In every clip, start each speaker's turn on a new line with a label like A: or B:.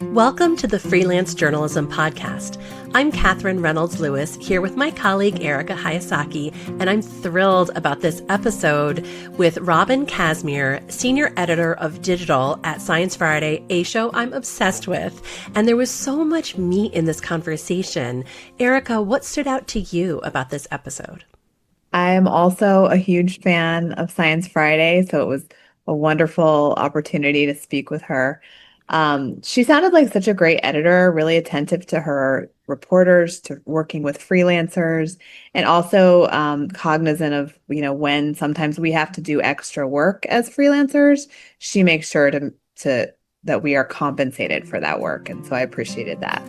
A: Welcome to the Freelance Journalism Podcast. I'm Katherine Reynolds-Lewis here with my colleague Erika Hayasaki, and I'm thrilled about this episode with Robin Kazmier, Senior Editor of Digital at Science Friday, a show I'm obsessed with. And there was so much meat in this conversation. Erika, what stood out to you about this episode?
B: I am also a huge fan of Science Friday, so it was a wonderful opportunity to speak with her. She sounded like such a great editor, really attentive to her reporters, to working with freelancers, and also cognizant of, when sometimes we have to do extra work as freelancers. She makes sure to that we are compensated for that work, and so I appreciated that.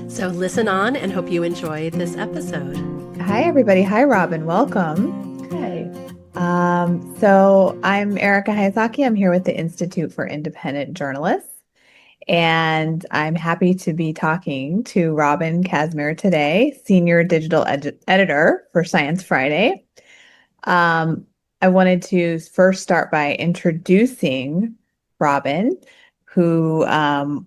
A: So listen on and hope you enjoy this episode.
B: Hi, everybody. Hi, Robin. Welcome.
A: Hi.
B: So I'm Erika Hayasaki. I'm here with the Institute for Independent Journalists. And I'm happy to be talking to Robin Kazmier today, Senior Digital Editor for Science Friday. I wanted to first start by introducing Robin, who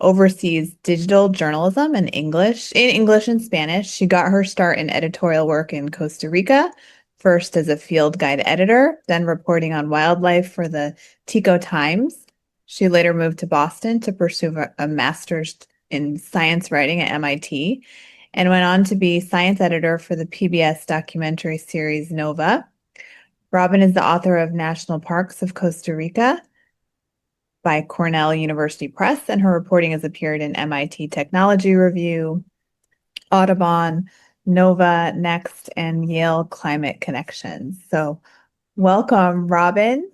B: oversees digital journalism in English and Spanish. She got her start in editorial work in Costa Rica, first as a field guide editor, then reporting on wildlife for the Tico Times. She later moved to Boston to pursue a master's in science writing at MIT and went on to be science editor for the PBS documentary series Nova. Robin is the author of National Parks of Costa Rica by Cornell University Press, and her reporting has appeared in MIT Technology Review, Audubon, Nova, Next, and Yale Climate Connections. So welcome, Robin.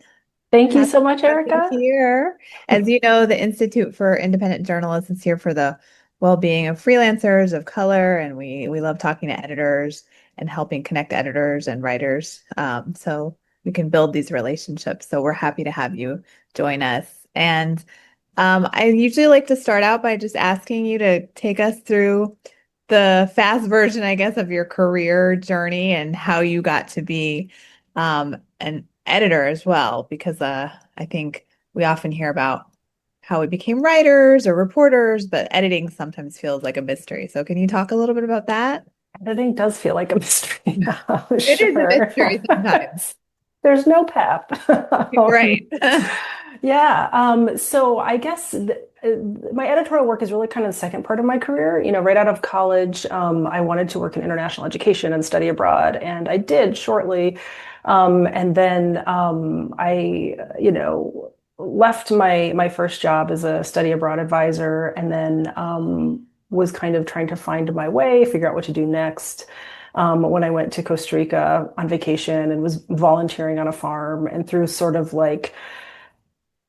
C: Thank you so much, Erika.
B: Here. As you know, the Institute for Independent Journalists is here for the well-being of freelancers of color, and we love talking to editors and helping connect editors and writers so we can build these relationships. So we're happy to have you join us. And I usually like to start out by just asking you to take us through the fast version, I guess, of your career journey and how you got to be an editor as well, because I think we often hear about how we became writers or reporters, but editing sometimes feels like a mystery. So can you talk a little bit about that?
C: Editing does feel like a mystery now.
B: It is a mystery sometimes.
C: There's no pep.
B: Right.
C: Yeah. So I guess my editorial work is really kind of the second part of my career. Right out of college, I wanted to work in international education and study abroad, and I did shortly. And then I, left my first job as a study abroad advisor, and then was kind of trying to find my way, figure out what to do next. When I went to Costa Rica on vacation and was volunteering on a farm, and through sort of like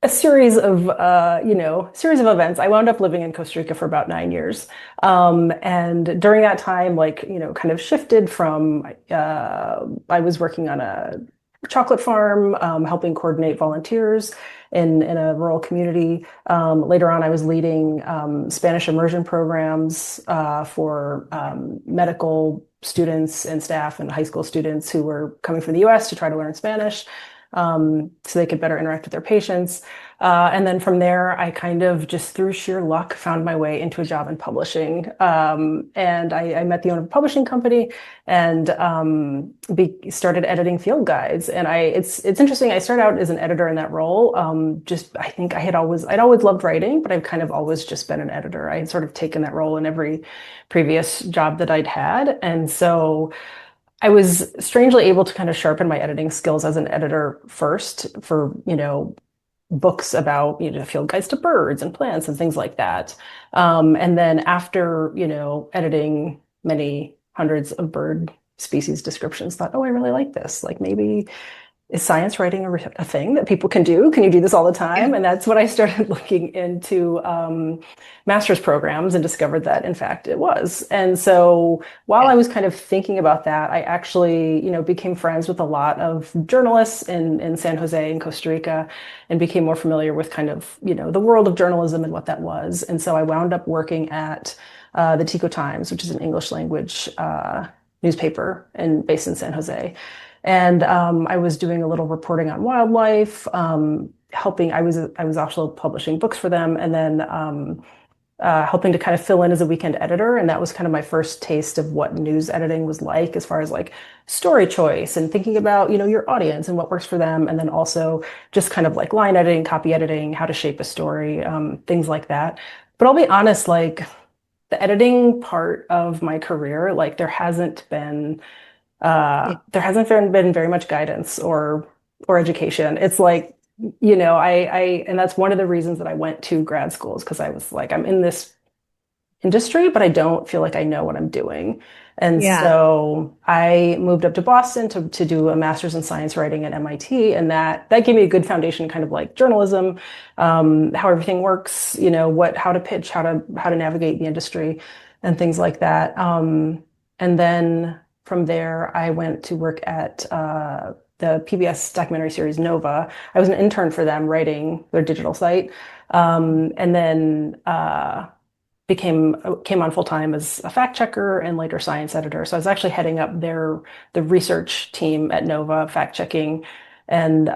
C: a series of events, I wound up living in Costa Rica for about 9 years. And during that time, kind of shifted from, I was working on a chocolate farm, helping coordinate volunteers in a rural community. Later on, I was leading Spanish immersion programs for medical students and staff and high school students who were coming from the US to try to learn Spanish. So they could better interact with their patients. And then from there, I kind of just through sheer luck found my way into a job in publishing. And I met the owner of a publishing company and started editing field guides. And it's interesting. I started out as an editor in that role. I think I'd always loved writing, but I've kind of always just been an editor. I had sort of taken that role in every previous job that I'd had. And so I was strangely able to kind of sharpen my editing skills as an editor first for, books about, field guides to birds and plants and things like that. And then after, editing many hundreds of bird species descriptions, thought, oh, I really like this. Like maybe is science writing a thing that people can do? Can you do this all the time? And that's when I started looking into master's programs and discovered that, in fact, it was. And so while I was kind of thinking about that, I actually, became friends with a lot of journalists in San Jose and Costa Rica and became more familiar with kind of, the world of journalism and what that was. And so I wound up working at the Tico Times, which is an English language newspaper based in San Jose. And I was doing a little reporting on wildlife, helping. I was also publishing books for them, and then helping to kind of fill in as a weekend editor. And that was kind of my first taste of what news editing was like, as far as like story choice and thinking about, your audience and what works for them. And then also just kind of like line editing, copy editing, how to shape a story, things like that. But I'll be honest, like the editing part of my career, like there hasn't been very much guidance or education. It's like, and that's one of the reasons that I went to grad schools, because I was like, I'm in this industry, but I don't feel like I know what I'm doing. And
B: Yeah.
C: so I moved up to Boston to do a master's in science writing at MIT. And that gave me a good foundation, kind of like journalism, how everything works, how to pitch, how to navigate the industry and things like that. And then from there, I went to work at the PBS documentary series Nova. I was an intern for them writing their digital site. And then came on full time as a fact checker and later science editor. So I was actually heading up the research team at Nova, fact checking and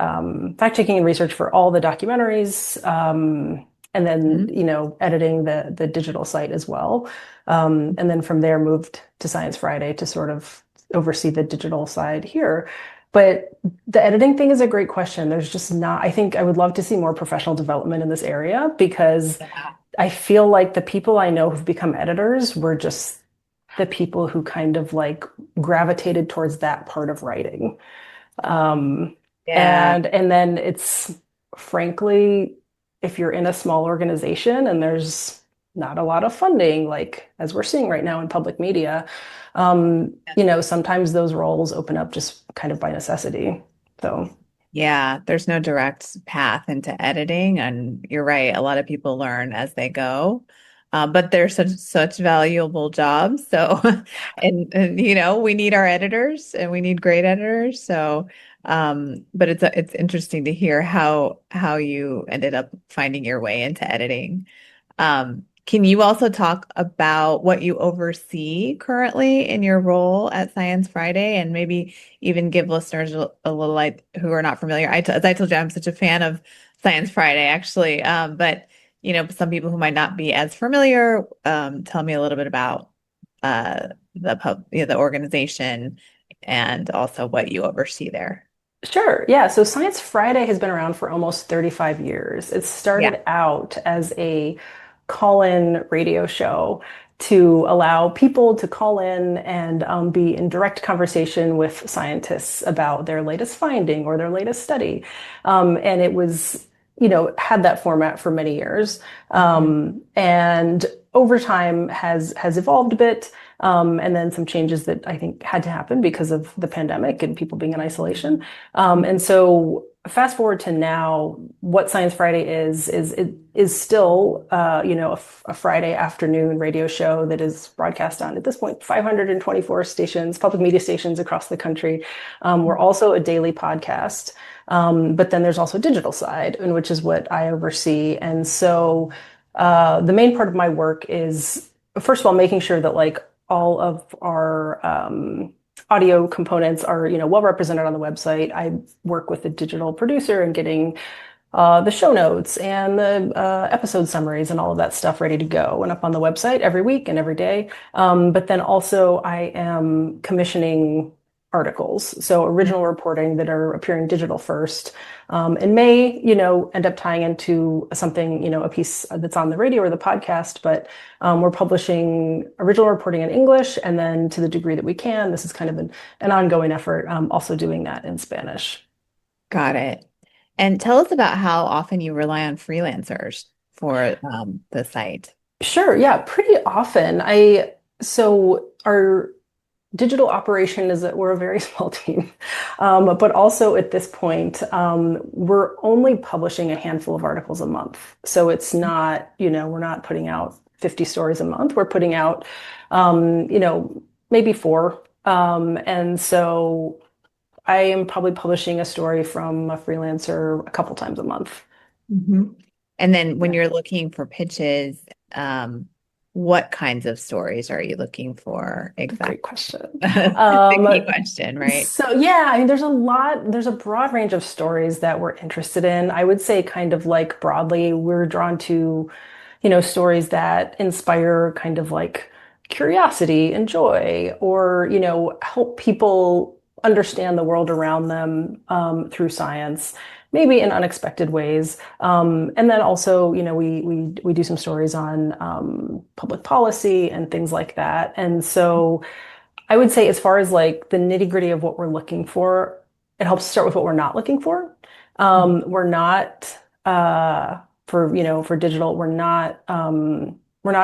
C: research for all the documentaries, and then
B: Mhm.
C: editing the digital site as well. And then from there moved to Science Friday to sort of oversee the digital side here. But the editing thing is a great question. There's just not, I think I would love to see more professional development in this area, because
B: Yeah.
C: I feel like the people I know who've become editors were just the people who kind of like gravitated towards that part of writing. Um,
B: Yeah.
C: and then it's frankly, if you're in a small organization and there's not a lot of funding, like as we're seeing right now in public media, sometimes those roles open up just kind of by necessity. So.
B: Yeah, there's no direct path into editing, and you're right. A lot of people learn as they go, but they're such valuable jobs. So, and we need our editors, and we need great editors. So, but it's interesting to hear how you ended up finding your way into editing. Can you also talk about what you oversee currently in your role at Science Friday, and maybe even give listeners a little light who are not familiar? As I told you, I'm such a fan of Science Friday, actually. But some people who might not be as familiar, tell me a little bit about the organization and also what you oversee there.
C: Sure. Yeah. So Science Friday has been around for almost 35 years. It
B: Yeah.
C: started out as a call-in radio show to allow people to call in and be in direct conversation with scientists about their latest finding or their latest study. And it was, had that format for many years.
B: Mhm.
C: And over time has evolved a bit. And then some changes that I think had to happen because of the pandemic and people being in isolation. And so fast forward to now, what Science Friday is still, a Friday afternoon radio show that is broadcast on, at this point, 524 stations, public media stations across the country. We're also a daily podcast. But then there's also a digital side, and which is what I oversee. And so the main part of my work is, first of all, making sure that like all of our audio components are, well represented on the website. I work with the digital producer and getting the show notes and the episode summaries and all of that stuff ready to go and up on the website every week and every day. But then also I am commissioning articles, so original reporting that are appearing digital first, and may, end up tying into something, a piece that's on the radio or the podcast. But we're publishing original reporting in English, and then to the degree that we can, this is kind of an ongoing effort, also doing that in Spanish.
B: Got it. And tell us about how often you rely on freelancers for the site.
C: Sure, yeah, pretty often. So our digital operation is that we're a very small team. But also at this point, we're only publishing a handful of articles a month. So it's not, we're not putting out 50 stories a month. We're putting out, maybe four. And so I am probably publishing a story from a freelancer a couple times a month.
B: Mhm. And then when
C: Yeah.
B: you're looking for pitches, what kinds of stories are you looking for
C: Great
B: exactly?
C: question.
B: The key question, right?
C: So yeah, I mean, there's a broad range of stories that we're interested in. I would say kind of like broadly, we're drawn to, stories that inspire kind of like curiosity and joy, or, help people understand the world around them through science, maybe in unexpected ways. And then also, we do some stories on public policy and things like that. And so I would say, as far as like the nitty-gritty of what we're looking for, it helps start with what we're not looking for. We're not for digital, we're not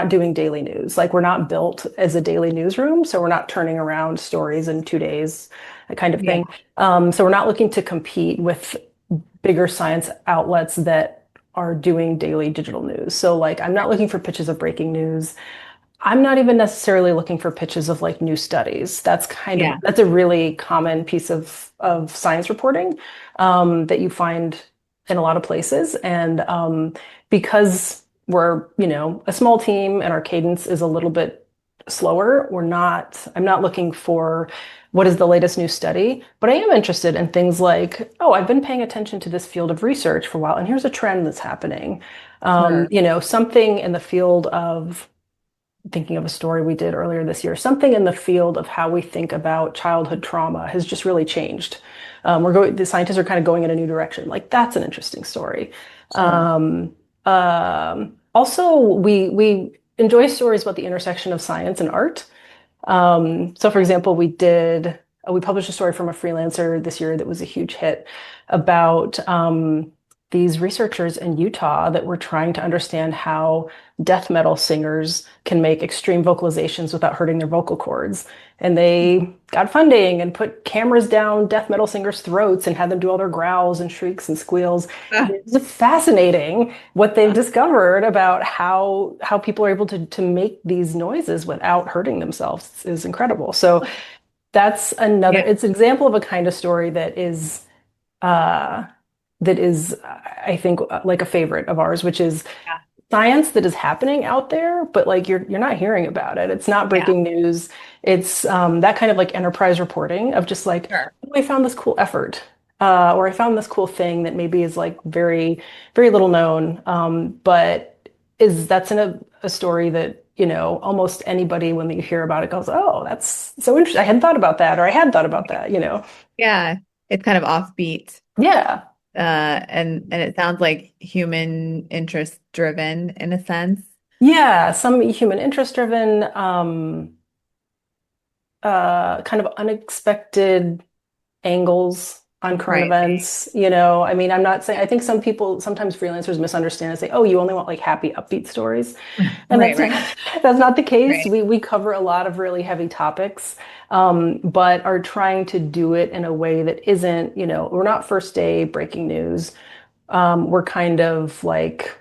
C: doing daily news. Like, we're not built as a daily newsroom, so we're not turning around stories in 2 days, that kind of thing. So we're not looking to compete with bigger science outlets that are doing daily digital news. So like, I'm not looking for pitches of breaking news. I'm not even necessarily looking for pitches of like new studies. That's a really common piece of science reporting that you find in a lot of places. And because we're, a small team and our cadence is a little bit slower, I'm not looking for what is the latest new study, but I am interested in things like, oh, I've been paying attention to this field of research for a while, and here's a trend that's happening. Something in the field of, thinking of a story we did earlier this year, something in the field of how we think about childhood trauma has just really changed. The scientists are kind of going in a new direction. Like, that's an interesting story. Also, we enjoy stories about the intersection of science and art. So for example, we published a story from a freelancer this year that was a huge hit about these researchers in Utah that were trying to understand how death metal singers can make extreme vocalizations without hurting their vocal cords. And they got funding and put cameras down death metal singers' throats and had them do all their growls and shrieks and squeals. It's fascinating what they've discovered about how people are able to make these noises without hurting themselves is incredible. So that's it's an example of a kind of story that is, I think, like a favorite of ours, which is science that is happening out there, but like you're not hearing about it. It's not breaking news. It's that kind of like enterprise reporting of just like, oh, I found this cool effort, or I found this cool thing that maybe is like very, very little known, but that's in a story that, almost anybody, when you hear about it, goes, oh, that's so interesting. I hadn't thought about that, or I had thought about that,
B: Yeah, it's kind of offbeat.
C: Yeah.
B: And it sounds like human interest driven in a sense.
C: Yeah, some human interest driven, kind of unexpected angles on current events. I mean, I'm not saying, I think sometimes freelancers misunderstand and say, oh, you only want like happy, upbeat stories. And that's not the case. We cover a lot of really heavy topics, but are trying to do it in a way that isn't, we're not first day breaking news. We're kind of like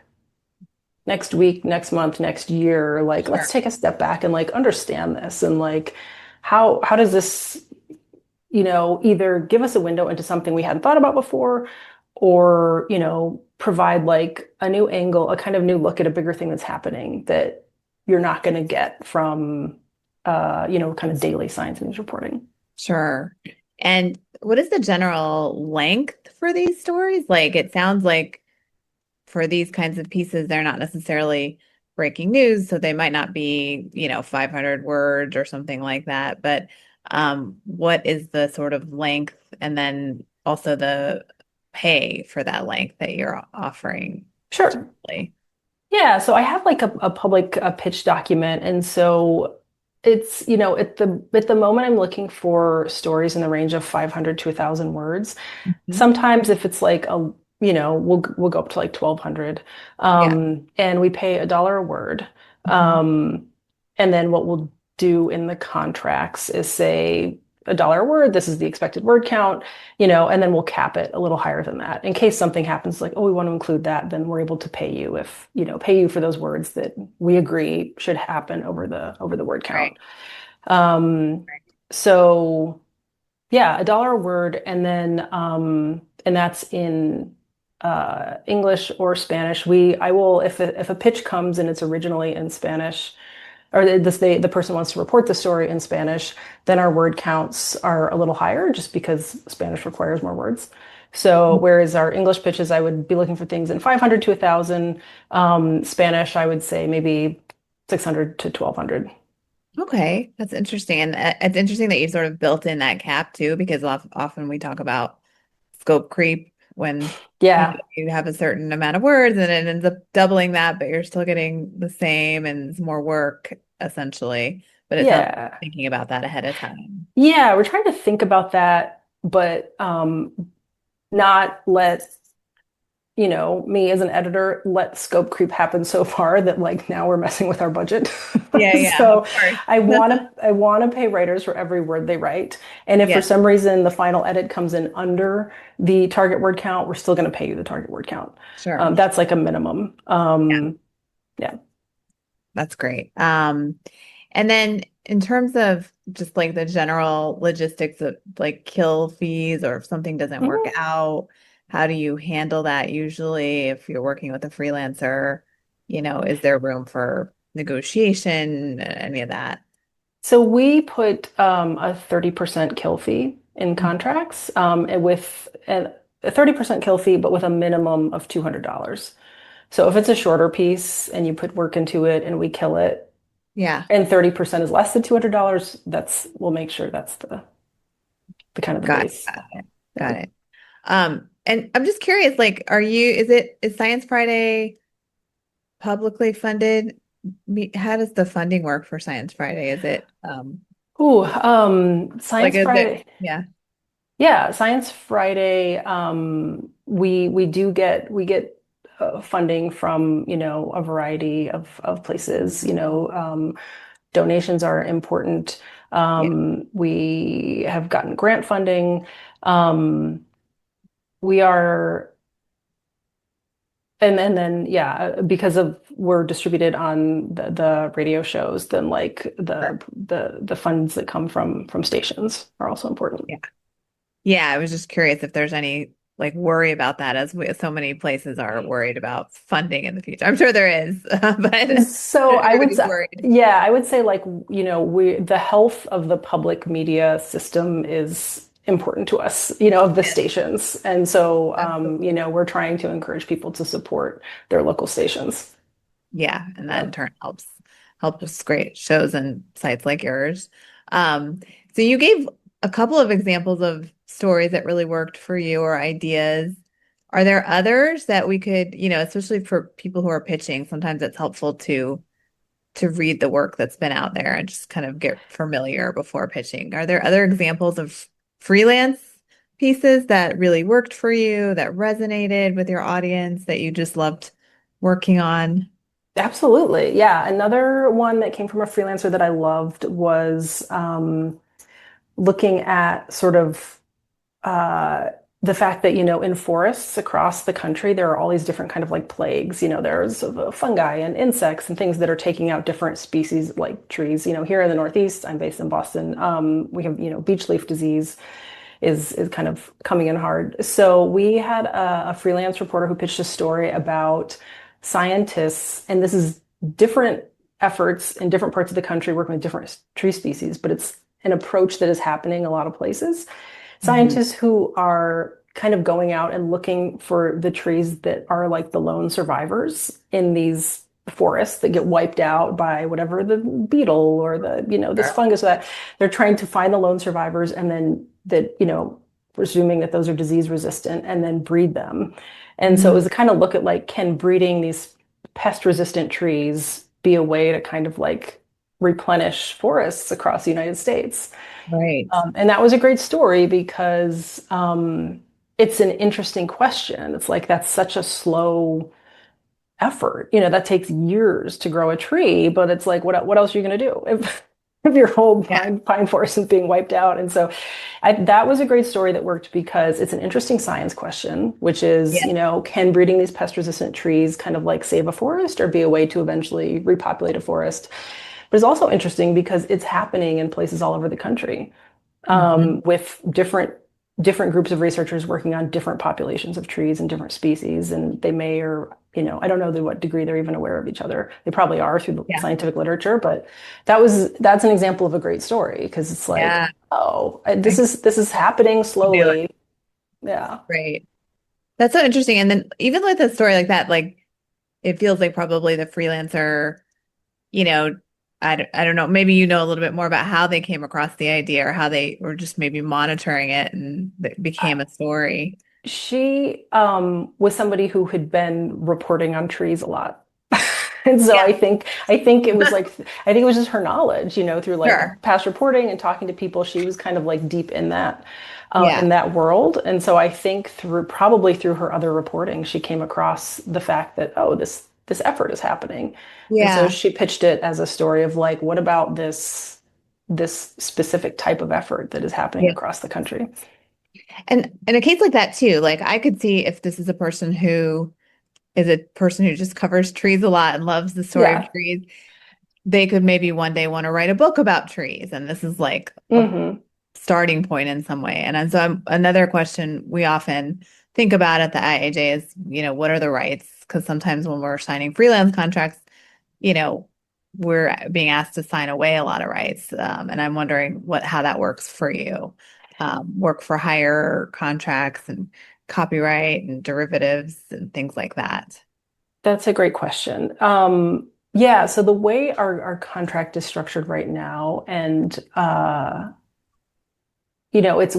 C: next week, next month, next year, like, let's take a step back and like understand this. And like, how does this, either give us a window into something we hadn't thought about before, or, provide like a new angle, a kind of new look at a bigger thing that's happening that you're not going to get from, kind of daily science news reporting.
B: Sure. And what is the general length for these stories? Like, it sounds like for these kinds of pieces, they're not necessarily breaking news, so they might not be, 500 words or something like that. But what is the sort of length, and then also the pay for that length that you're offering?
C: Sure.
B: Generally?
C: Yeah, so I have like a public pitch document, and so it's, at the moment I'm looking for stories in the range of 500 to 1,000 words. Sometimes if it's like we'll go up to like 1,200, and we pay $1 a word. And then what we'll do in the contracts is say $1 a word, this is the expected word count, and then we'll cap it a little higher than that. In case something happens like, oh, we want to include that, then we're able to pay you for those words that we agree should happen over the word count. So yeah, $1 a word, and then and that's in English or Spanish. I will, if a pitch comes and it's originally in Spanish, or the person wants to report the story in Spanish, then our word counts are a little higher just because Spanish requires more words. So whereas our English pitches, I would be looking for things in 500 to 1,000. Spanish, I would say maybe 600 to 1,200.
B: Okay, that's interesting. And it's interesting that you've sort of built in that cap too, because often we talk about scope creep when
C: Yeah.
B: you have a certain amount of words and it ends up doubling that, but you're still getting the same and it's more work essentially. But it sounds like
C: Yeah.
B: thinking about that ahead of time.
C: Yeah. We're trying to think about that, but not let me as an editor let scope creep happen so far that like now we're messing with our budget.
B: Yeah, of
C: So
B: course.
C: I want to pay writers for every word they write. And if for
B: Yeah,
C: some reason the final edit comes in under the target word count, we're still going to pay you the target word count.
B: sure.
C: That's like a minimum.
B: Yeah,
C: Yeah.
B: that's great. And then in terms of just like the general logistics of like kill fees or if something doesn't work
C: Mhm.
B: out, how do you handle that usually if you're working with a freelancer? Is there room for negotiation, any of that?
C: So we put a 30% kill fee in
B: Mhm.
C: contracts, and with a 30% kill fee, but with a minimum of $200. So if it's a shorter piece and you put work into it and we kill it,
B: Yeah,
C: and 30% is less than $200, we'll make sure that's the kind of the
B: got it,
C: base.
B: got it,
C: Yeah.
B: got it. And I'm just curious, like, is Science Friday publicly funded? How does the funding work for Science Friday? Is it
C: Ooh,
B: like
C: Science
B: is it
C: Friday.
B: yeah.
C: Yeah, Science Friday. We get funding from a variety of places. Donations are important.
B: Yeah.
C: We have gotten grant funding. We are, and then yeah, because of we're distributed on the radio shows, then like
B: Sure.
C: the funds that come from stations are also important.
B: Yeah. Yeah, I was just curious if there's any like worry about that so many places are worried about funding in the future. I'm sure there is, but
C: So I would
B: everybody's
C: say,
B: worried.
C: yeah, I would say like, the health of the public media system is important to us, of the
B: Yes,
C: stations. And so,
B: absolutely.
C: we're trying to encourage people to support their local stations.
B: Yeah, and that
C: Yeah.
B: in turn helps great shows and sites like yours. Um, so you gave a couple of examples of stories that really worked for you or ideas. Are there others that we could, especially for people who are pitching, sometimes it's helpful to read the work that's been out there and just kind of get familiar before pitching. Are there other examples of freelance pieces that really worked for you, that resonated with your audience, that you just loved working on?
C: Absolutely. Yeah. Another one that came from a freelancer that I loved was looking at sort of uh, the fact that, in forests across the country, there are all these different kind of like plagues. There's fungi and insects and things that are taking out different species like trees. Here in the Northeast, I'm based in Boston. We have, beech leaf disease is kind of coming in hard. So we had a freelance reporter who pitched a story about scientists, and this is different efforts in different parts of the country working with different tree species, but it's an approach that is happening a lot of places.
B: Mhm.
C: Scientists who are kind of going out and looking for the trees that are like the lone survivors in these forests that get wiped out by whatever the beetle or this
B: Sure.
C: fungus that they're trying to find the lone survivors and then that, presuming that those are disease resistant and then breed them. And so it
B: Mhm.
C: was a kind of look at like, can breeding these pest resistant trees be a way to kind of like replenish forests across the United States?
B: Right.
C: And that was a great story because it's an interesting question. It's like that's such a slow effort. That takes years to grow a tree, but it's like what else are you going to do if your whole
B: Yeah.
C: pine forest is being wiped out? And so that was a great story that worked because it's an interesting science question, which is,
B: Yeah.
C: can breeding these pest resistant trees kind of like save a forest or be a way to eventually repopulate a forest? But it's also interesting because it's happening in places all over the country
B: Mhm.
C: with different groups of researchers working on different populations of trees and different species, and they may or I don't know to what degree they're even aware of each other. They probably are through the
B: Yeah.
C: scientific literature, but that's an example of a great story because it's like,
B: Yeah.
C: oh,
B: I
C: this is happening
B: can do it.
C: slowly. Yeah.
B: Right. That's so interesting. And then even with a story like that, like it feels like probably the freelancer, you know, I don't know, maybe you know a little bit more about how they came across the idea or how they were just maybe monitoring it and it became a story.
C: She was somebody who had been reporting on trees a lot. And so
B: Yeah,
C: I think it was like I think it was just her knowledge, through like
B: sure.
C: past reporting and talking to people. She was kind of like deep
B: Yeah.
C: in that world. And so I think probably through her other reporting, she came across the fact that, oh, this effort is happening. And so
B: Yeah.
C: she pitched it as a story of like, what about this specific type of effort that is happening
B: Yeah.
C: across the country?
B: And in a case like that too, like I could see if this is a person who just covers trees a lot and loves the story of
C: Yeah.
B: trees, they could maybe one day want to write a book about trees. And this is like a
C: Hmm.
B: starting point in some way. And so another question we often think about at the IAJ is, what are the rights? Because sometimes when we're signing freelance contracts, you know, we're being asked to sign away a lot of rights. And I'm wondering how that works for you. Work for hire contracts and copyright and derivatives and things like that.
C: That's a great question. Yeah, so the way our contract is structured right now, and it's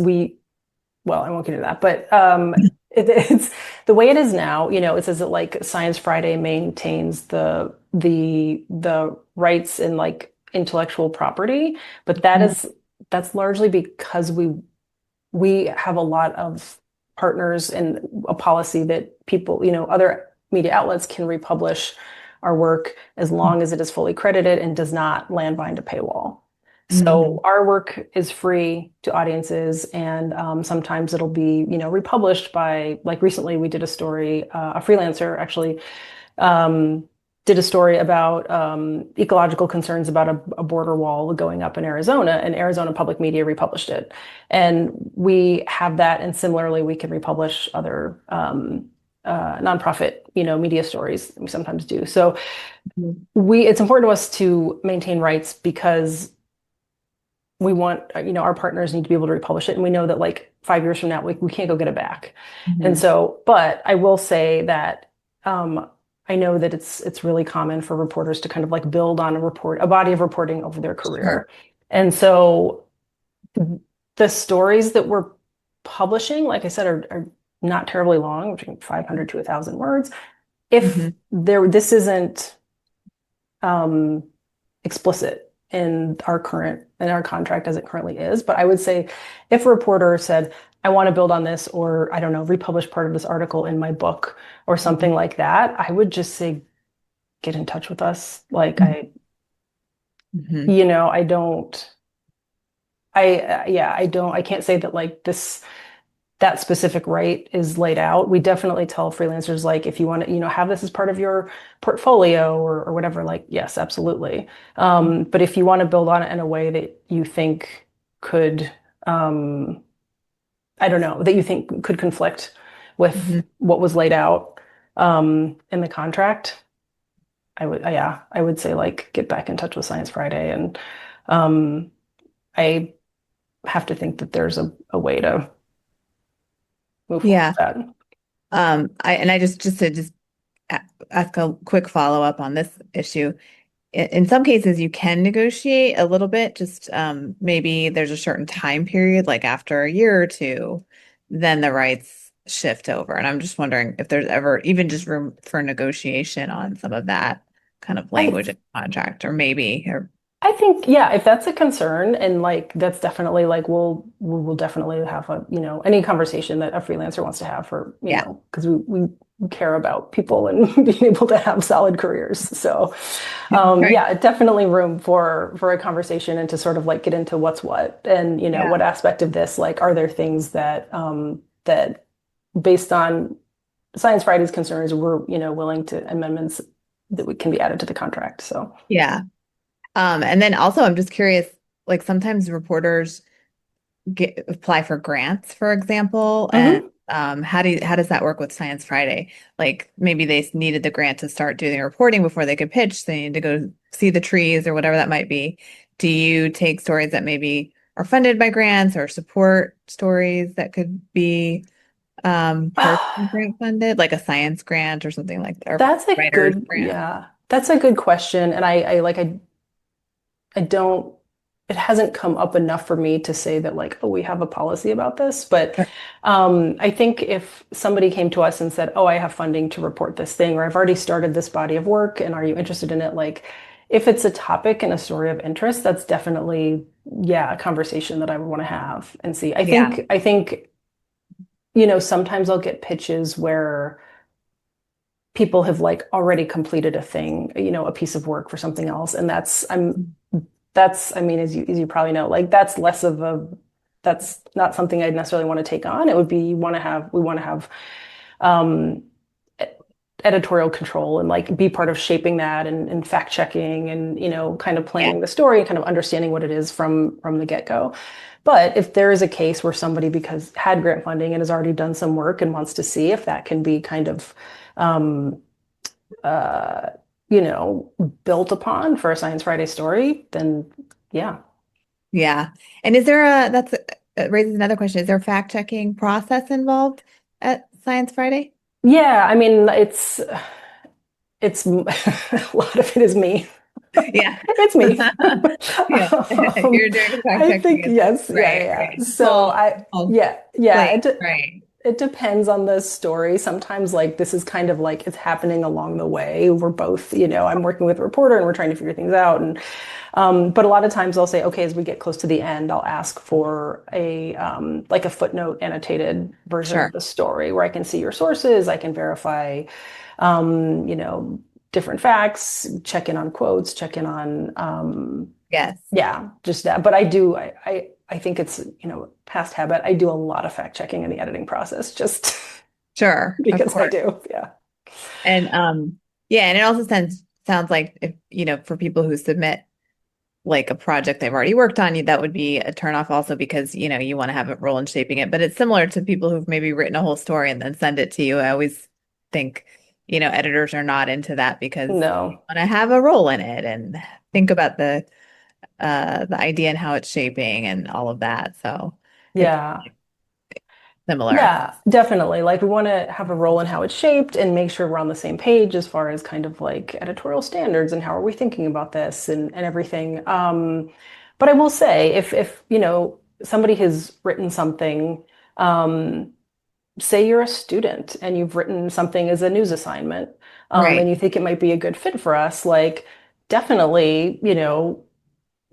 C: well, I won't get into that, but it's the way it is now, it says that like Science Friday maintains the rights and like intellectual property, but
B: Mhm.
C: that's largely because we have a lot of partners and a policy that people, other media outlets can republish our work as long as it is fully credited and does not land behind a paywall. So
B: Mhm.
C: our work is free to audiences, and sometimes it'll be, republished by, like recently we did a story, a freelancer actually did a story about ecological concerns about a border wall going up in Arizona, and Arizona Public Media republished it. And we have that, and similarly, we can republish other nonprofit, media stories. We sometimes do. So
B: Mhm.
C: it's important to us to maintain rights because we want, our partners need to be able to republish it, and we know that like 5 years from now, we can't go get it back. And
B: Mhm.
C: so, but I will say that I know that it's really common for reporters to kind of like build on a body of reporting over their
B: Sure.
C: career. And so the stories that we're publishing, like I said, are not terribly long, between 500 to 1,000 words. If
B: Mhm.
C: this isn't um, explicit in our contract as it currently is. But I would say if a reporter said, I want to build on this, or I don't know, republish part of this article in my book or something
B: Mhm.
C: like that, I would just say, get in touch with us. Like
B: Mhm. Mhm.
C: I don't, yeah, I can't say that like that specific right is laid out. We definitely tell freelancers like if you want to, have this as part of your portfolio or whatever, like yes, absolutely. But if you want to build on it in a way that you think could, um, I don't know, that you think could conflict with
B: Mhm.
C: what was laid out in the contract, yeah, I would say like get back in touch with Science Friday, and um, I have to think that there's a way to move forward
B: Yeah.
C: with that.
B: I just to just ask a quick follow-up on this issue. In some cases, you can negotiate a little bit, just maybe there's a certain time period, like after a year or two, then the rights shift over. And I'm just wondering if there's ever even just room for negotiation on some of that kind of
C: I
B: language in the contract, or maybe, or
C: I think, yeah, if that's a concern, and like that's definitely like we'll definitely have any conversation that a freelancer wants to have for,
B: yeah,
C: because we care about people and being able to have solid careers. So
B: right,
C: yeah, definitely room for a conversation and to sort of like get into what's what, and
B: yeah,
C: what aspect of this, like are there things that based on Science Friday's concerns, we're willing to amendments that can be added to the contract. So.
B: yeah. And then also, I'm just curious, like sometimes reporters apply for grants, for example, and
C: Mhm.
B: how does that work with Science Friday? Like maybe they needed the grant to start doing the reporting before they could pitch. They need to go see the trees or whatever that might be. Do you take stories that maybe are funded by grants or support stories that could be person grant funded, like a science grant or something like that, or
C: That's a
B: writer's
C: good,
B: grant?
C: yeah, that's a good question. And I don't, it hasn't come up enough for me to say that like, oh, we have a policy about this. But
B: Sure.
C: I think if somebody came to us and said, oh, I have funding to report this thing, or I've already started this body of work, and are you interested in it? Like, if it's a topic and a story of interest, that's definitely, yeah, a conversation that I would want to have and see.
B: Yeah.
C: I think, sometimes I'll get pitches where people have like already completed a thing, a piece of work for something else. And I mean, as you probably know, like that's not something I'd necessarily want to take on. It would be, we want to have, um, editorial control and like be part of shaping that and fact checking and, kind of
B: Yeah.
C: planning the story and kind of understanding what it is from the get-go. But if there is a case where somebody because had grant funding and has already done some work and wants to see if that can be kind of, um, uh, built upon for a Science Friday story, then yeah.
B: Yeah. And that's raises another question. Is there a fact checking process involved at Science Friday?
C: Yeah, I mean, it's a lot of it is me.
B: Yeah.
C: It's me.
B: Yeah.
C: Um,
B: You're doing the fact
C: I
B: checking.
C: think yes, yeah,
B: Right,
C: yeah.
B: right.
C: So yeah,
B: Plate, right.
C: it depends on the story. Sometimes like this is kind of like it's happening along the way. We're both, I'm working with a reporter and we're trying to figure things out. And but a lot of times I'll say, okay, as we get close to the end, I'll ask for a like a footnote annotated version of
B: Sure.
C: the story where I can see your sources, I can verify, um, you know, different facts, check in on quotes, check in on
B: Yes.
C: yeah, just that. But I think it's, past habit. I do a lot of fact checking in the editing process just
B: Sure. Of
C: because I
B: course.
C: do. Yeah.
B: And yeah, and it also sounds like if, for people who submit like a project they've already worked on, that would be a turnoff also because, you want to have a role in shaping it. But it's similar to people who've maybe written a whole story and then send it to you. I always think, editors are not into that because they
C: No.
B: want to have a role in it and think about the idea and how it's shaping and all of that. So it's
C: Yeah.
B: similar.
C: Yeah, definitely. Like we want to have a role in how it's shaped and make sure we're on the same page as far as kind of like editorial standards and how are we thinking about this and everything. But I will say if somebody has written something, um, say you're a student and you've written something as a news assignment, and
B: Right.
C: you think it might be a good fit for us, like definitely,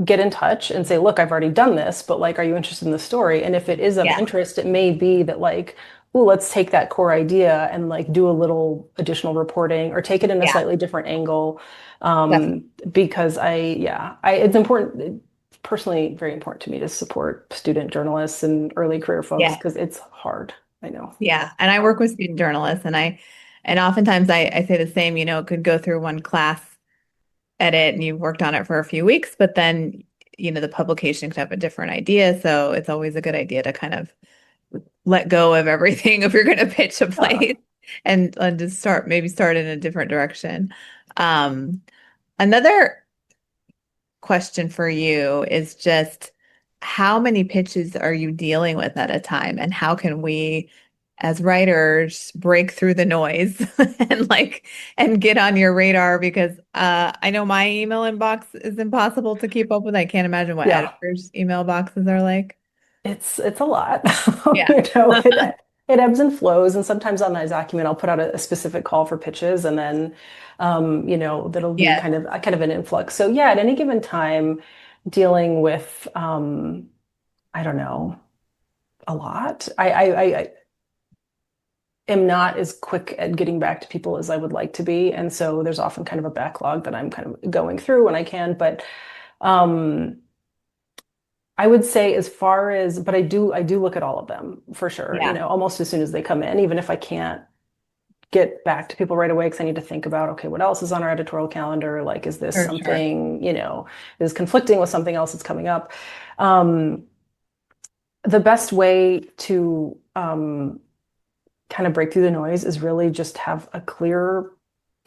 C: get in touch and say, look, I've already done this, but like, are you interested in the story? And if it is of
B: Yeah.
C: interest, it may be that like, oh, let's take that core idea and like do a little additional reporting or take it in a
B: Yeah.
C: slightly different angle.
B: Definitely.
C: Because it's important, it's personally very important to me to support student journalists and early career folks
B: Yeah.
C: because it's hard. I know.
B: Yeah. And I work with student journalists and oftentimes I say the same, it could go through one class edit and you've worked on it for a few weeks, but then, the publication could have a different idea. So it's always a good idea to kind of let go of everything if you're going to pitch a
C: Uh,
B: place and just start in a different direction. Um, Another question for you is just how many pitches are you dealing with at a time, and how can we, as writers, break through the noise and get on your radar? Because I know my email inbox is impossible to keep up with. I can't imagine what
C: yeah.
B: editors' email boxes are like.
C: It's a lot.
B: Yeah.
C: It ebbs and flows, and sometimes on my document I'll put out a specific call for pitches, and then that'll be
B: Yes.
C: kind of an influx. So yeah, at any given time, dealing with I don't know, a lot. I am not as quick at getting back to people as I would like to be, and so there's often kind of a backlog that I'm kind of going through when I can, but. Um, I would say but I do look at all of them for sure,
B: Yeah.
C: almost as soon as they come in, even if I can't get back to people right away because I need to think about, okay, what else is on our editorial calendar? Like, is this
B: For sure.
C: something, is conflicting with something else that's coming up? Um, the best way to kind of break through the noise is really just have a clear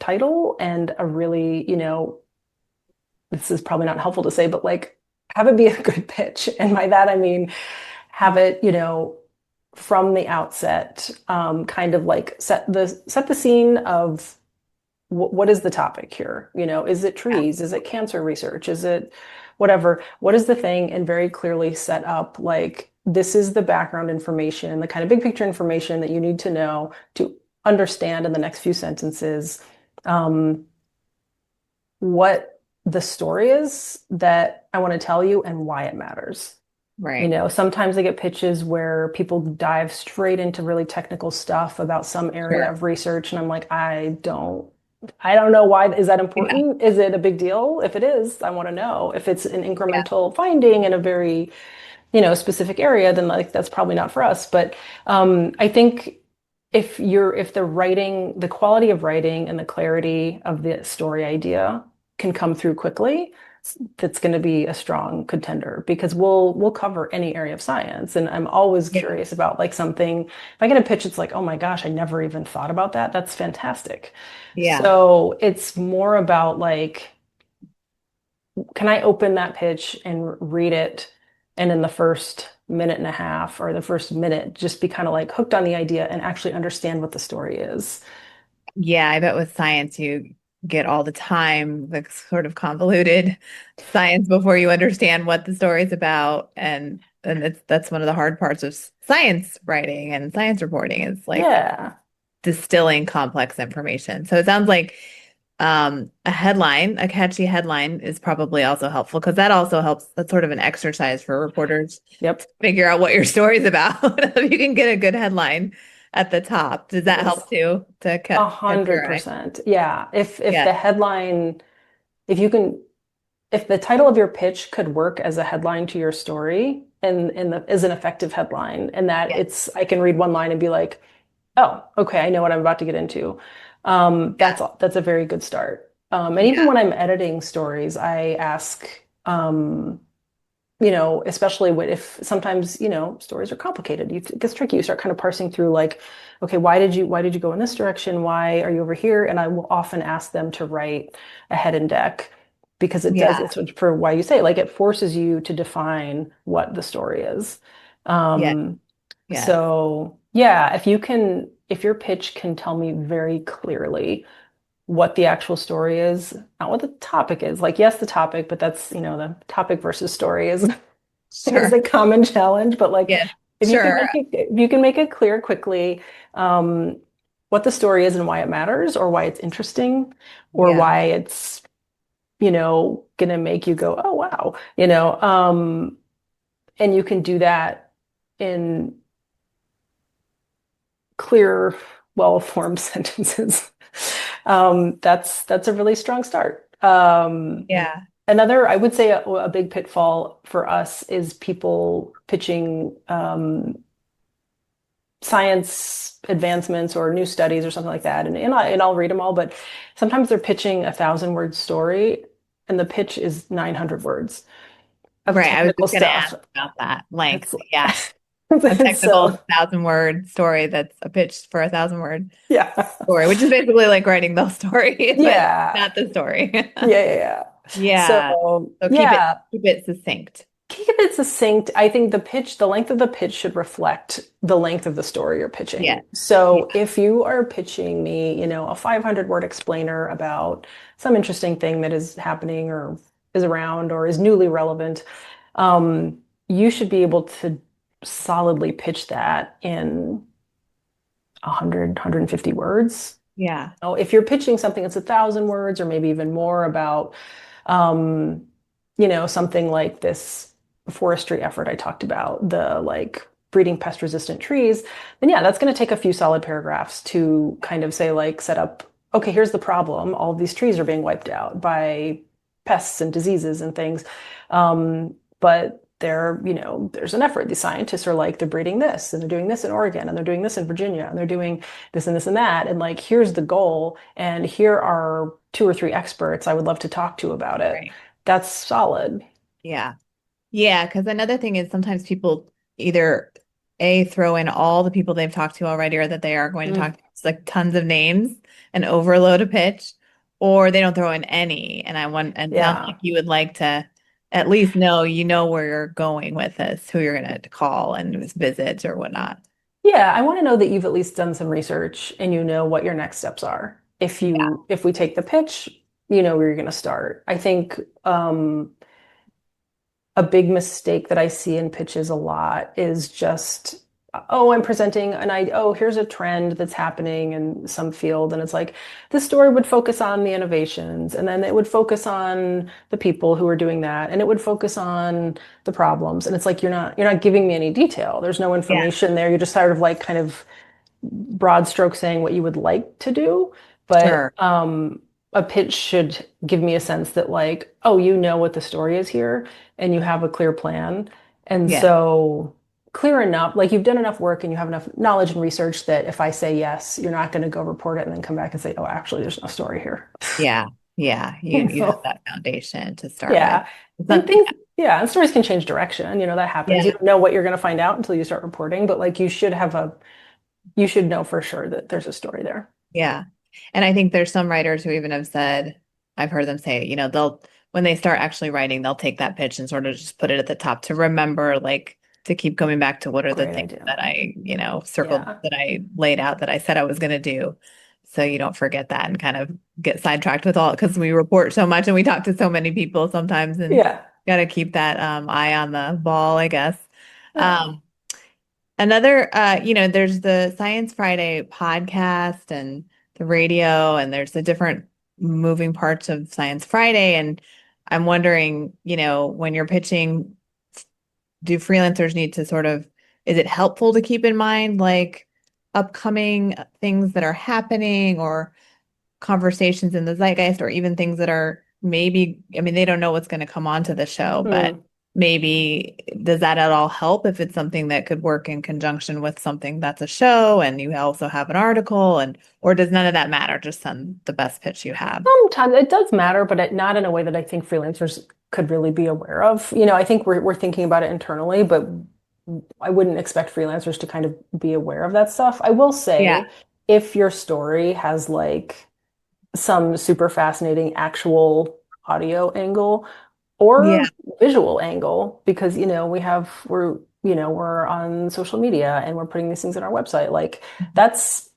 C: title and a really, this is probably not helpful to say, but like have it be a good pitch. And by that, I mean, have it, from the outset, kind of like set the scene of what is the topic here? Is it
B: Yeah.
C: trees? Is it cancer research? Is it whatever? What is the thing? And very clearly set up like this is the background information, the kind of big picture information that you need to know to understand in the next few sentences um, what the story is that I want to tell you and why it matters.
B: Right.
C: Sometimes I get pitches where people dive straight into really technical stuff about some area
B: Sure.
C: of research, and I'm like, I don't know why. Is that
B: Yeah.
C: important? Is it a big deal? If it is, I want to know. If it's an incremental finding in a very, specific area, then like that's probably not for us. But I think if the quality of writing and the clarity of the story idea can come through quickly, that's going to be a strong contender because we'll cover any area of science. And I'm always
B: Yeah.
C: curious about like something. If I get a pitch, it's like, oh my gosh, I never even thought about that. That's fantastic.
B: Yeah.
C: So it's more about like, can I open that pitch and read it? And in the first minute and a half or the first minute, just be kind of like hooked on the idea and actually understand what the story is.
B: Yeah, I bet with science you get all the time the sort of convoluted science before you understand what the story's about. And that's one of the hard parts of science writing and science reporting is like
C: Yeah.
B: distilling complex information. So it sounds like a headline, a catchy headline is probably also helpful because that also helps. That's sort of an exercise for reporters
C: Yep.
B: to figure out what your story's about. If you can get a good headline at the top, does that
C: Yes.
B: help too to
C: A
B: catch
C: hundred
B: your eye?
C: percent. Yeah. If
B: Yeah.
C: the headline, if you can, if the title of your pitch could work as a headline to your story and is an effective headline, and that
B: Yeah.
C: I can read one line and be like, oh, okay, I know what I'm about to get into.
B: Yeah.
C: That's a very good start. And even
B: Yeah.
C: when I'm editing stories, I ask, especially if sometimes, stories are complicated. It gets tricky. You start kind of parsing through like, okay, why did you go in this direction? Why are you over here? And I will often ask them to write a head and deck because
B: Yeah.
C: it's for why you say, like it forces you to define what the story is.
B: Yeah.
C: Um,
B: Yes.
C: so yeah, if your pitch can tell me very clearly what the actual story is, not what the topic is. Like, yes, the topic, but that's, the topic versus story is is
B: Sure.
C: a common challenge. But like,
B: Yes. Sure.
C: if you can make it clear quickly, um, what the story is and why it matters, or why it's interesting, or
B: Yeah.
C: why it's, gonna make you go, oh wow, and you can do that in clear, well-formed sentences. That's a really strong start.
B: Yeah.
C: Another, I would say, a big pitfall for us is people pitching science advancements or new studies or something like that, and I'll read them all, but sometimes they're pitching 1,000 word story, and the pitch is 900 words of
B: Right. I was
C: technical
B: just going to ask
C: stuff.
B: about that length.
C: It's
B: Yeah. A
C: it's
B: technical
C: so
B: 1,000 word story that's a pitch for 1,000 word
C: yeah.
B: story, which is basically like writing the story, but
C: Yeah.
B: not the story.
C: Yeah.
B: Yeah.
C: So
B: So
C: yeah,
B: keep it succinct.
C: keep it succinct. I think the length of the pitch should reflect the length of the story you're
B: Yeah.
C: pitching. So
B: Yeah.
C: if you are pitching me, a 500-word explainer about some interesting thing that is happening or is around or is newly relevant, you should be able to solidly pitch that in 100, 150 words.
B: Yeah.
C: If you're pitching something that's 1,000 words or maybe even more about, um, something like this forestry effort I talked about, the like breeding pest resistant trees, then yeah, that's going to take a few solid paragraphs to kind of say like set up, okay, here's the problem. All of these trees are being wiped out by pests and diseases and things. But there's an effort. The scientists are like, they're breeding this and they're doing this in Oregon and they're doing this in Virginia and they're doing this and this and that. And like, here's the goal. And here are two or three experts I would love to talk to about it.
B: Right.
C: That's solid.
B: Yeah. Yeah. Because another thing is sometimes people either throw in all the people they've talked to already or that they are going to
C: Mm,
B: talk to, it's like tons of names and overload a pitch, or they don't throw in any. And sounds
C: yeah.
B: like you would like to at least know, where you're going with this, who you're going to call and visit or whatnot.
C: Yeah, I want to know that you've at least done some research and you know what your next steps are.
B: Yeah.
C: If we take the pitch, you know where you're going to start. I think a big mistake that I see in pitches a lot is just, oh, I'm presenting and oh, here's a trend that's happening in some field. And it's like, this story would focus on the innovations, and then it would focus on the people who are doing that, and it would focus on the problems. And it's like, you're not giving me any detail. There's no
B: Yeah.
C: information there. You're just sort of like kind of broad stroke saying what you would like to do. But
B: Sure.
C: a pitch should give me a sense that, like, oh, you know what the story is here and you have a clear plan. And
B: Yeah.
C: so clear enough, like you've done enough work and you have enough knowledge and research that if I say yes, you're not going to go report it and then come back and say, oh, actually, there's no story here.
B: Yeah. Yeah.
C: You
B: You have
C: know?
B: that foundation to start with.
C: Yeah. And
B: Some-
C: things, yeah, and stories can change direction. That happens. You
B: yeah.
C: don't know what you're going to find out until you start reporting, but like you should know for sure that there's a story there.
B: Yeah. And I think there's some writers who even have said, I've heard them say, they'll, when they start actually writing, they'll take that pitch and sort of just put it at the top to remember, like, to keep coming back to what are the
C: Great
B: things
C: idea.
B: that I, circled,
C: Yeah.
B: that I laid out, that I said I was going to do. So you don't forget that and kind of get sidetracked with all, because we report so much and we talk to so many people sometimes, and
C: Yeah.
B: got to keep that eye on the ball, I guess.
C: Yeah.
B: Um, Another, there's the Science Friday podcast and the radio, and there's the different moving parts of Science Friday. And I'm wondering, when you're pitching, do freelancers need to sort of, is it helpful to keep in mind like upcoming things that are happening, or conversations in the zeitgeist, or even things that are maybe, I mean, they don't know what's going to come onto the show, but
C: Mm.
B: maybe does that at all help if it's something that could work in conjunction with something that's a show and you also have an article, and or does none of that matter? Just send the best pitch you have.
C: Sometimes it does matter, but not in a way that I think freelancers could really be aware of. I think we're thinking about it internally, but I wouldn't expect freelancers to kind of be aware of that stuff. I will
B: Yeah.
C: say, if your story has like some super fascinating actual audio angle
B: Yeah.
C: or visual angle, because we're on social media and we're putting these things on our website, like that's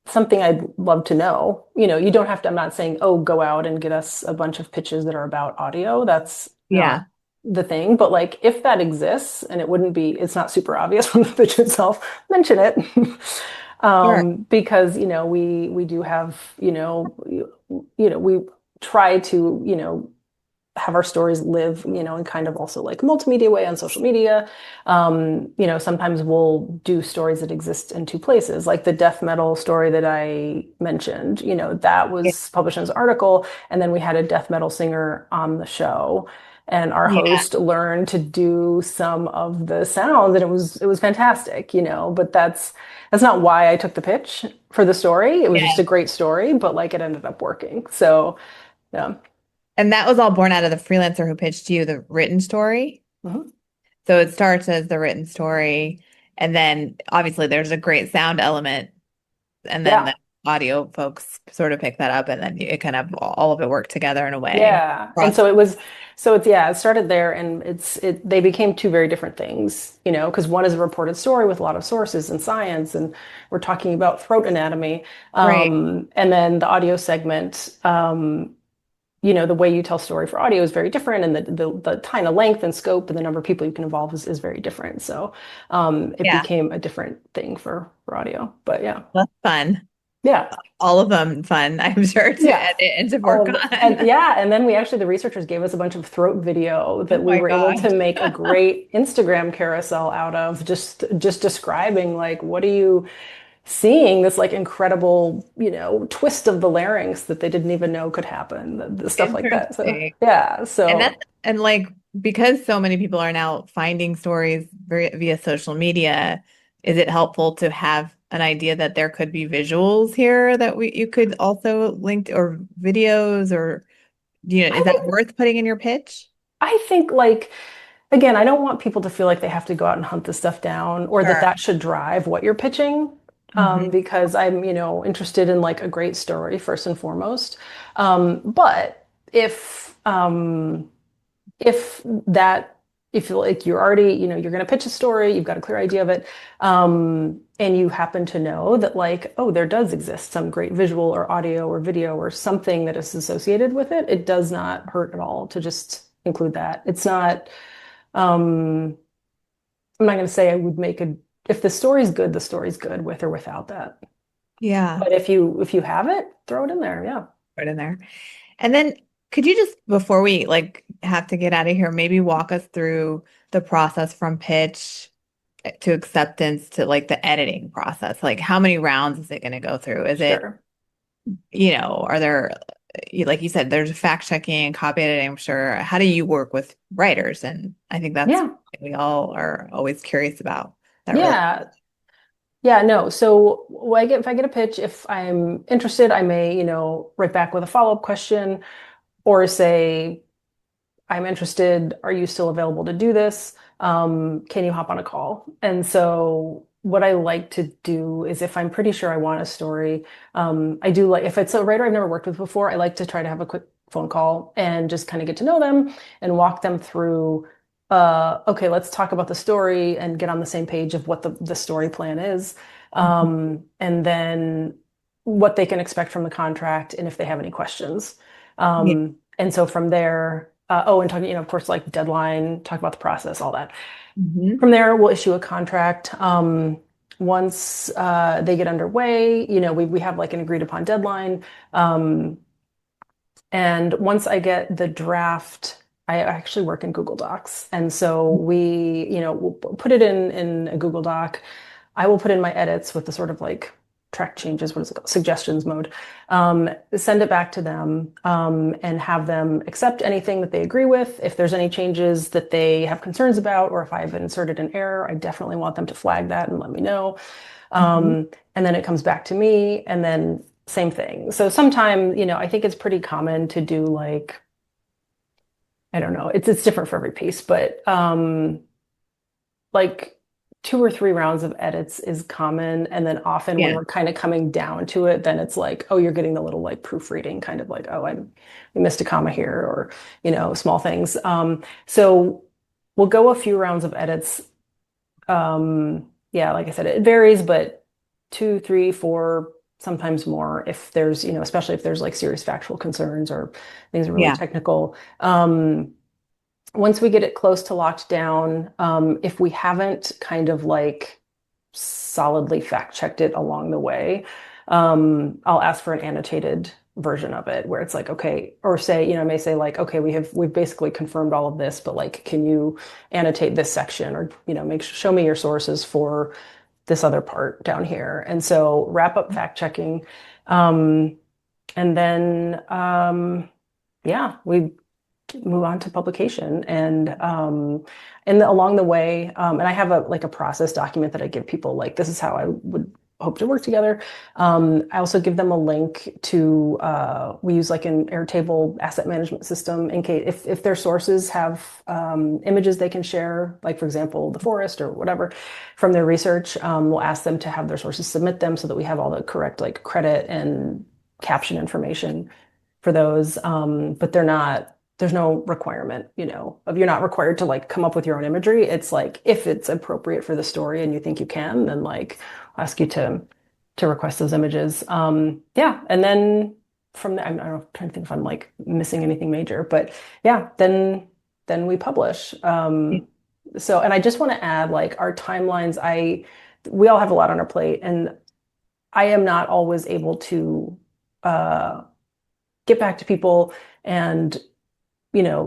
C: something I'd love to know. You don't have to, I'm not saying, oh, go out and get us a bunch of pitches that are about audio. That's not
B: Yeah.
C: the thing. But like if that exists and it's not super obvious from the pitch itself, mention it.
B: Sure.
C: Because, we do have, we try to, have our stories live, in kind of also like multimedia way on social media. Sometimes we'll do stories that exist in two places, like the death metal story that I mentioned, that
B: Yeah.
C: was published as an article, and then we had a death metal singer on the show. And our
B: Yeah.
C: host learned to do some of the sounds, and it was fantastic, but that's not why I took the pitch for the story. It was just
B: Yeah.
C: a great story, but like it ended up working. So, yeah.
B: And that was all born out of the freelancer who pitched you the written story.
C: Mhm.
B: So it starts as the written story, and then obviously there's a great sound element, and then
C: Yeah.
B: the audio folks sort of pick that up, and then it kind of all of it worked together in a way.
C: Yeah. And
B: Cross.
C: it started there, and they became two very different things, because one is a reported story with a lot of sources and science, and we're talking about throat anatomy.
B: Right.
C: And then the audio segment, the way you tell story for audio is very different, and the time of length and scope and the number of people you can involve is very different. So it
B: Yeah.
C: became a different thing for audio. But yeah.
B: That's fun.
C: Yeah.
B: All of them fun, I'm sure, to
C: Yeah.
B: edit and to
C: All
B: work
C: of it. And
B: on.
C: yeah, and then the researchers gave us a bunch of throat video
B: Oh
C: that we
B: my
C: were able
B: gosh.
C: to make a great Instagram carousel out of, just describing like what are you seeing, this like incredible, twist of the larynx that they didn't even know could happen, the stuff like that. So
B: Interesting.
C: yeah,
B: And
C: so
B: that's, and like, because so many people are now finding stories via social media, is it helpful to have an idea that there could be visuals here that you could also link, or videos, or
C: I
B: is that
C: think
B: worth putting in your pitch?
C: I think like again, I don't want people to feel like they have to go out and hunt this stuff down, or that
B: Sure.
C: that should drive what you're pitching.
B: Hmm.
C: Because I'm, interested in like a great story first and foremost. But if that if like you're already, you're going to pitch a story, you've got a clear idea of it, and you happen to know that like, oh, there does exist some great visual or audio or video or something that is associated with it, it does not hurt at all to just include that. It's not, I'm not going to say I would make a, if the story's good with or without that.
B: Yeah,
C: But if you have it, throw it in there. Yeah.
B: right in there. And then could you just, before we like have to get out of here, maybe walk us through the process from pitch to acceptance to like the editing process? Like how many rounds is it going to go through? Is it,
C: Sure.
B: are there, like you said, there's fact checking and copy editing, I'm sure. How do you work with writers? And I think that's
C: Yeah.
B: what we all are always curious about that relationship.
C: Yeah. Yeah, no. So if I get a pitch, if I'm interested, I may, write back with a follow-up question or say, I'm interested. Are you still available to do this? Can you hop on a call? And so what I like to do is if I'm pretty sure I want a story, I do like, if it's a writer I've never worked with before, I like to try to have a quick phone call and just kind of get to know them and walk them through, okay, let's talk about the story and get on the same page of what the story plan is. And then what they can expect from the contract and if they have any questions.
B: Yeah.
C: And so from there, oh, and talking, of course, like deadline, talk about the process, all that.
B: Mhm.
C: From there, we'll issue a contract. Once they get underway, we have like an agreed upon deadline. And once I get the draft, I actually work in Google Docs. And so we'll put it in a Google Doc. I will put in my edits with the sort of like track changes, what is it called? Suggestions mode. Send it back to them and have them accept anything that they agree with. If there's any changes that they have concerns about, or if I've inserted an error, I definitely want them to flag that and let me know.
B: Mhm.
C: And then it comes back to me, and then same thing. So sometime, I think it's pretty common to do like, I don't know, it's different for every piece, but like 2 or 3 rounds of edits is common. And then often when
B: Yeah.
C: we're kind of coming down to it, then it's like, oh, you're getting the little like proofreading, kind of like, oh, I missed a comma here, or, small things. So we'll go a few rounds of edits. Yeah, like I said, it varies, but 2, 3, 4, sometimes more if there's, especially if there's like serious factual concerns or things are really
B: Yeah.
C: technical. Once we get it close to locked down, if we haven't kind of like solidly fact checked it along the way, I'll ask for an annotated version of it where it's like, okay, or say, I may say like, okay, we've basically confirmed all of this, but like, can you annotate this section or, show me your sources for this other part down here. And so wrap up fact checking. And then, yeah, we move on to publication and along the way and I have a process document that I give people like this is how I would hope to work together. I also give them a link to we use like an Airtable asset management system in case if their sources have images they can share, like for example the forest or whatever from their research. We'll ask them to have their sources submit them so that we have all the correct like credit and caption information for those. But there's no requirement, of you're not required to like come up with your own imagery. It's like if it's appropriate for the story and you think you can, then like I'll ask you to request those images. Yeah, and then from there, I don't know, I'm trying to think if I'm like missing anything major, but yeah, then we publish. So, and I just want to add like our timelines. We all have a lot on our plate, and I am not always able to get back to people and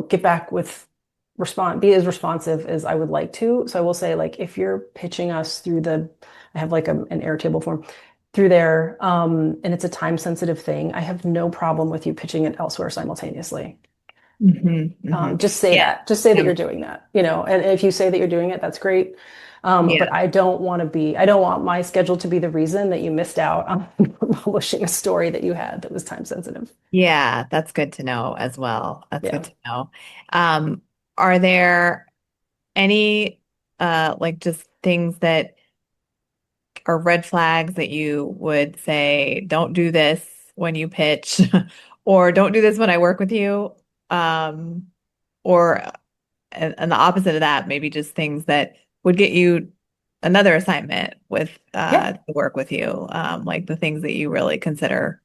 C: get back with be as responsive as I would like to. So I will say, like, if you're pitching us through I have like an Airtable form through there, and it's a time sensitive thing, I have no problem with you pitching it elsewhere simultaneously. Just say
B: Yeah.
C: that. Just say that
B: Um,
C: you're doing that, and if you say that you're doing it, that's great.
B: yeah.
C: But I don't want my schedule to be the reason that you missed out on publishing a story that you had that was time sensitive.
B: Yeah, that's good to know as well. That's good
C: Yeah.
B: to know. Are there any like just things that are red flags that you would say, don't do this when you pitch, or don't do this when I work with you? Or and the opposite of that, maybe just things that would get you another assignment with
C: Yeah.
B: to work with you, like the things that you really consider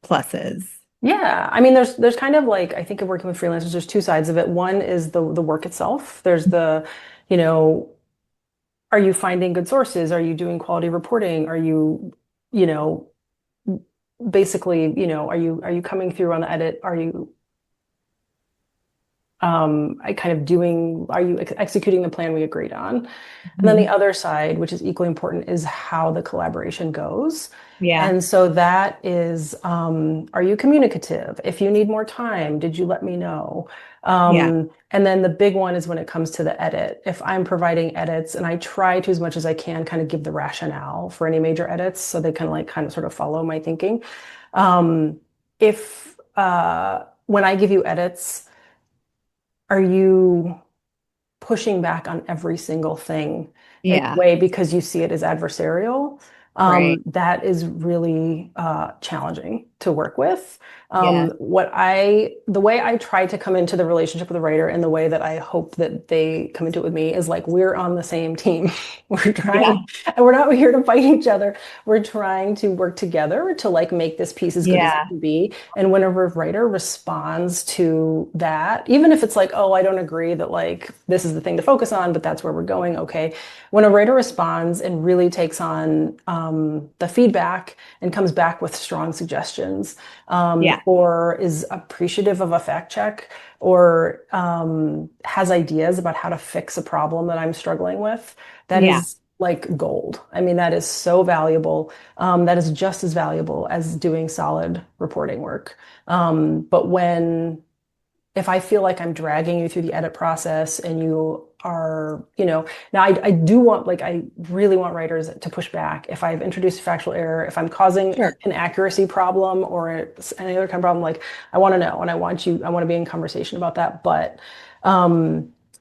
B: pluses.
C: Yeah, I mean, there's kind of like I think of working with freelancers. There's two sides of it. One is the work itself. There's the, you know, are you finding good sources? Are you doing quality reporting? Are you, you know, basically, are you coming through on the edit? Are you I kind of doing, are you executing the plan we agreed on? And then the
B: Mhm.
C: other side, which is equally important, is how the collaboration goes.
B: Yeah,
C: And so that is, are you communicative? If you need more time, did you let me know?
B: yeah,
C: And then the big one is when it comes to the edit. If I'm providing edits, and I try to, as much as I can, kind of give the rationale for any major edits so they can like kind of sort of follow my thinking. If when I give you edits, are you pushing back on every single thing in a
B: yeah,
C: way because you see it as adversarial?
B: right.
C: That is really challenging to work with.
B: Yeah,
C: The way I try to come into the relationship with the writer and the way that I hope that they come into it with me is like we're on the same team. We're
B: yeah,
C: trying, and we're not here to fight each other. We're trying to work together to like make this piece as good as it
B: yeah,
C: can be. And whenever a writer responds to that, even if it's like, oh, I don't agree that like this is the thing to focus on, but that's where we're going. Okay. When a writer responds and really takes on the feedback and comes back with strong suggestions,
B: yeah,
C: or is appreciative of a fact check, or has ideas about how to fix a problem that I'm struggling with, that
B: yeah,
C: is like gold. I mean, that is so valuable. That is just as valuable as doing solid reporting work. But if I feel like I'm dragging you through the edit process and you are, now I do want, like, I really want writers to push back. If I've introduced a factual error, if I'm causing
B: sure.
C: an accuracy problem or any other kind of problem, like, I want to know and I want to be in conversation about that. But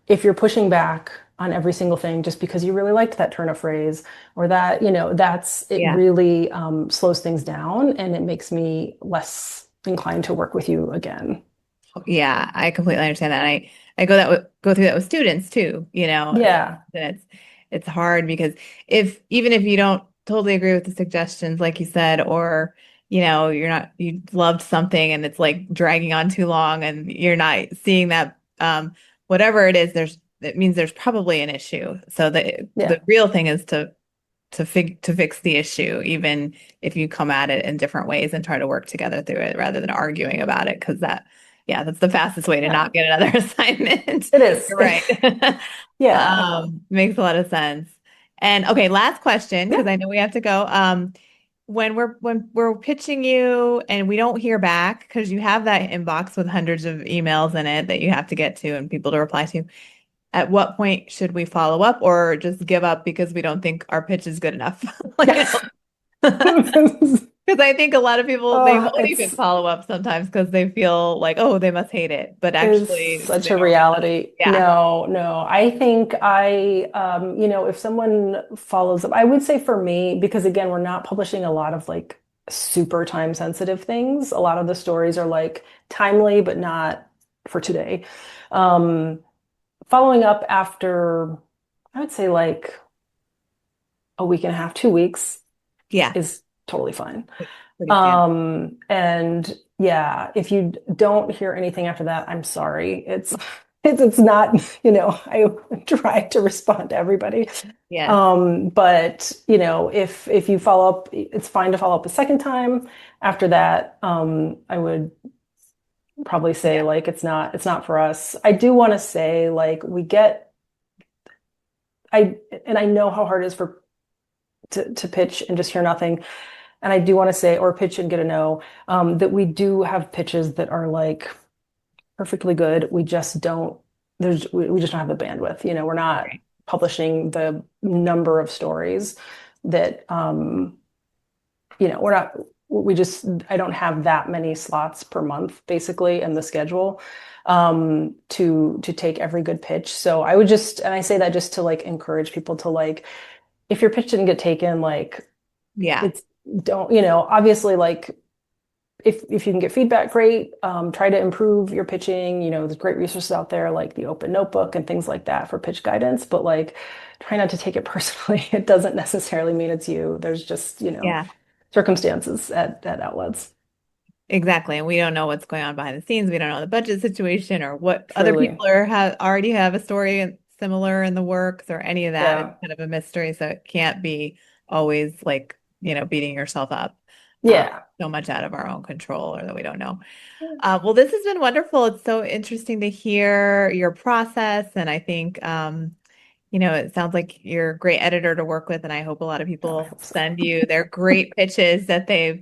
C: if you're pushing back on every single thing just because you really liked that turn of phrase or that, it
B: Yeah.
C: really slows things down and it makes me less inclined to work with you again.
B: Yeah, I completely understand that. I go through that with students too,
C: Yeah.
B: and it's hard because if even if you don't totally agree with the suggestions, like you said, or you loved something and it's like dragging on too long and you're not seeing that whatever it is, it means there's probably an issue. So the
C: Yeah.
B: real thing is to fix the issue, even if you come at it in different ways and try to work together through it rather than arguing about it, because that's the fastest way to
C: Yeah.
B: not get another assignment.
C: It is.
B: You're right.
C: Yeah.
B: Makes a lot of sense. And okay, last question,
C: Yeah.
B: because I know we have to go. When we're pitching you and we don't hear back because you have that inbox with hundreds of emails in it that you have to get to and people to reply to, at what point should we follow up or just give up because we don't think our pitch is good enough? Like,
C: Yes.
B: because I think a lot of people they
C: Oh,
B: won't even follow up sometimes because they feel like, oh, they must hate it, but
C: is
B: actually
C: such
B: they
C: a
B: don't realize.
C: reality.
B: Yeah,
C: No, no. I think if someone follows up, I would say for me, because again, we're not publishing a lot of like super time sensitive things. A lot of the stories are like timely, but not for today. Um, Following up after, I would say like a week and a half, 2 weeks
B: yeah,
C: is totally fine.
B: pretty standard.
C: And yeah, if you don't hear anything after that, I'm sorry. It's not, I try to respond to everybody.
B: Yes,
C: But if you follow up, it's fine to follow up a second time. After that, I would probably say
B: yeah,
C: like it's not for us. I do want to say like I know how hard it is to pitch and just hear nothing. And I do want to say, or pitch and get a no, that we do have pitches that are like perfectly good. We just don't, we just don't have the bandwidth. We're not
B: right.
C: publishing the number of stories that, we're not, I don't have that many slots per month, basically, in the schedule, to take every good pitch. So and I say that just to like encourage people to like, if your pitch didn't get taken, like,
B: Yeah,
C: it's don't, obviously like if you can get feedback, great. Try to improve your pitching. There's great resources out there like the Open Notebook and things like that for pitch guidance, but like try not to take it personally. It doesn't necessarily mean it's you. There's just,
B: Yeah,
C: circumstances at outlets.
B: exactly. And we don't know what's going on behind the scenes. We don't know the budget situation or what other
C: Truly.
B: people already have a story similar in the works or any of that.
C: Yeah.
B: It's kind of a mystery. So it can't be always like, beating yourself up.
C: Yeah.
B: So much out of our own control or that we don't know. Well, this has been wonderful. It's so interesting to hear your process. And I think, it sounds like you're a great editor to work with. And I hope a lot of people send you their great pitches that they've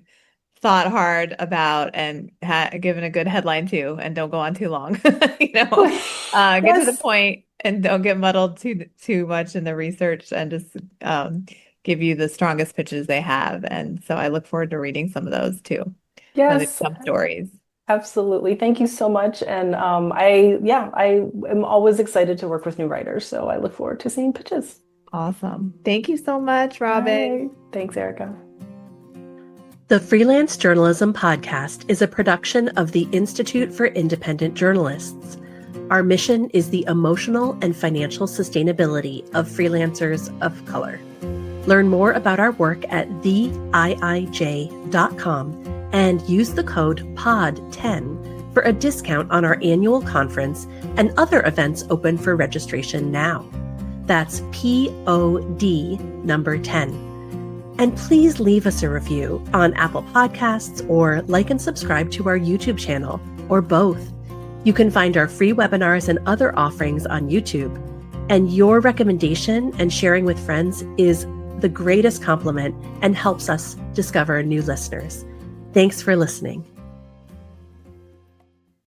B: thought hard about and given a good headline to, and don't go on too long. Get to the point and don't get muddled too much in the research, and just give you the strongest pitches they have. And so I look forward to reading some of those too.
C: Yes.
B: Some stories.
C: Absolutely. Thank you so much. And I am always excited to work with new writers. So I look forward to seeing pitches.
B: Awesome. Thank you so much, Robin.
C: Bye. Thanks, Erika.
A: The Freelance Journalism Podcast is a production of the Institute for Independent Journalists. Our mission is the emotional and financial sustainability of freelancers of color. Learn more about our work at theiij.com and use the code POD10 for a discount on our annual conference and other events open for registration now. That's POD number 10. And please leave us a review on Apple Podcasts or like and subscribe to our YouTube channel, or both. You can find our free webinars and other offerings on YouTube. And your recommendation and sharing with friends is the greatest compliment and helps us discover new listeners. Thanks for listening.